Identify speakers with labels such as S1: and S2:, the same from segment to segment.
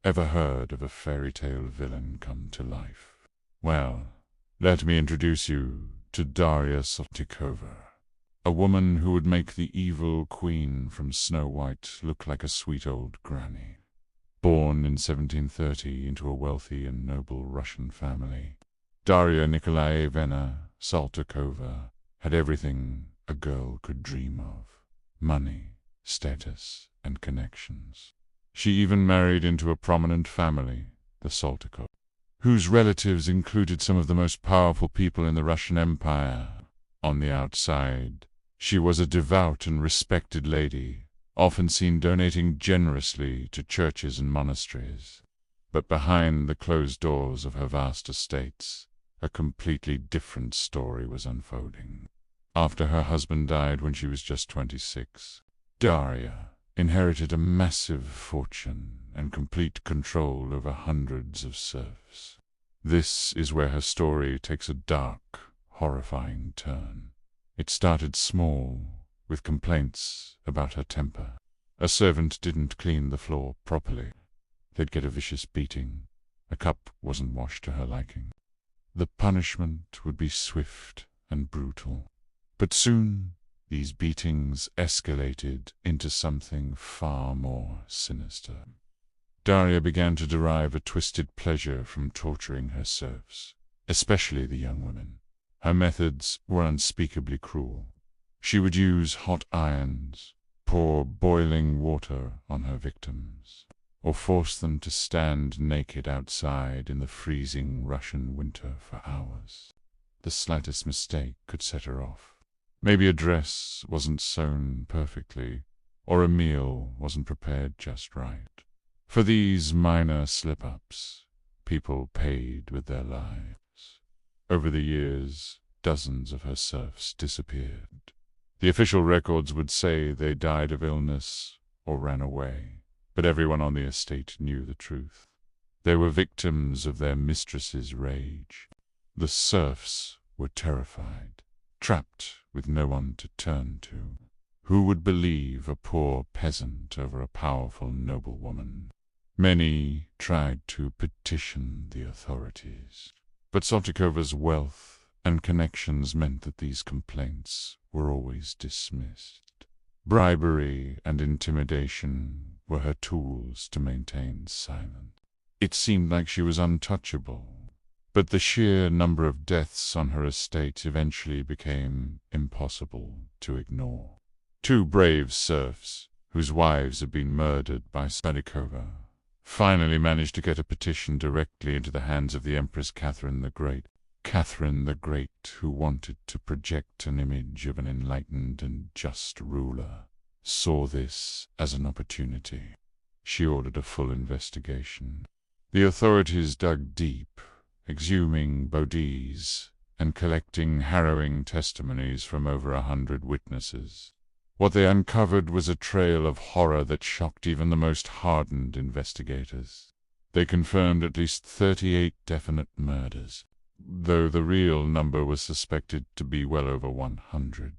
S1: Ever heard of a fairy tale villain come to life? Well, let me introduce you to Darya Saltykova, a woman who would make the evil queen from Snow White look like a sweet old granny. Born in 1730 into a wealthy and noble Russian family, Darya Nikolaevna Saltykova had everything a girl could dream of: money, status, and connections. She even married into a prominent family, the Saltykovs, whose relatives included some of the most powerful people in the Russian Empire. On the outside, she was a devout and respected lady, often seen donating generously to churches and monasteries. But behind the closed doors of her vast estates, a completely different story was unfolding. After her husband died when she was just 26, Darya inherited a massive fortune and complete control over hundreds of serfs. This is where her story takes a dark, horrifying turn. It started small, with complaints about her temper. A servant didn't clean the floor properly. They'd get a vicious beating. A cup wasn't washed to her liking. The punishment would be swift and brutal. But soon, these beatings escalated into something far more sinister. Darya began to derive a twisted pleasure from torturing her serfs, especially the young women. Her methods were unspeakably cruel. She would use hot irons, pour boiling water on her victims, or force them to stand naked outside in the freezing Russian winter for hours. The slightest mistake could set her off. Maybe a dress wasn't sewn perfectly, or a meal wasn't prepared just right. For these minor slip-ups, people paid with their lives. Over the years, dozens of her serfs disappeared. The official records would say they died of illness or ran away, but everyone on the estate knew the truth. They were victims of their mistress's rage. The serfs were terrified, trapped with no one to turn to. Who would believe a poor peasant over a powerful noblewoman? Many tried to petition the authorities, but Saltykova's wealth and connections meant that these complaints were always dismissed. Bribery and intimidation were her tools to maintain silence. It seemed like she was untouchable, but the sheer number of deaths on her estate eventually became impossible to ignore. Two brave serfs, whose wives had been murdered by Saltykova, finally managed to get a petition directly into the hands of the Empress Catherine the Great. Catherine the Great, who wanted to project an image of an enlightened and just ruler, saw this as an opportunity. She ordered a full investigation. The authorities dug deep, exhuming bodies and collecting harrowing testimonies from over 100 witnesses. What they uncovered was a trail of horror that shocked even the most hardened investigators. They confirmed at least 38 definite murders, though the real number was suspected to be well over 100.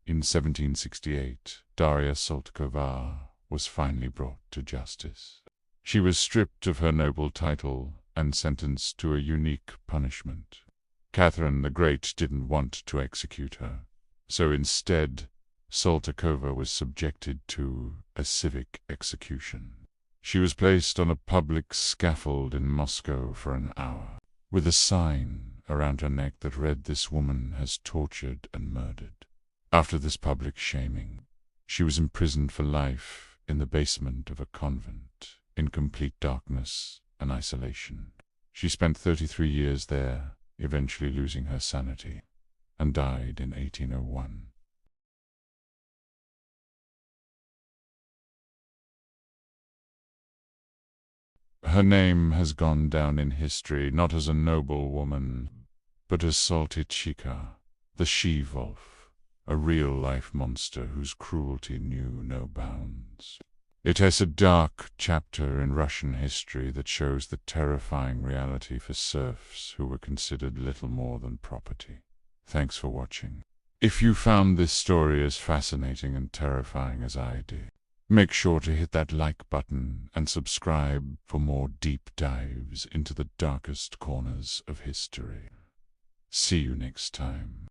S1: In 1768, Darya Saltykova was finally brought to justice. She was stripped of her noble title and sentenced to a unique punishment. Catherine the Great didn't want to execute her, so instead, Saltykova was subjected to a civic execution. She was placed on a public scaffold in Moscow for an hour, with a sign around her neck that read, "This woman has tortured and murdered." After this public shaming, she was imprisoned for life in the basement of a convent, in complete darkness and isolation. She spent 33 years there, eventually losing her sanity, and died in 1801. Her name has gone down in history not as a noblewoman, but as Saltykova, the she-wolf, a real-life monster whose cruelty knew no bounds. It has a dark chapter in Russian history that shows the terrifying reality for serfs who were considered little more than property. Thanks for watching. If you found this story as fascinating and terrifying as I did, Make sure to hit that like button and subscribe for more deep dives into the darkest corners of history. See you next time.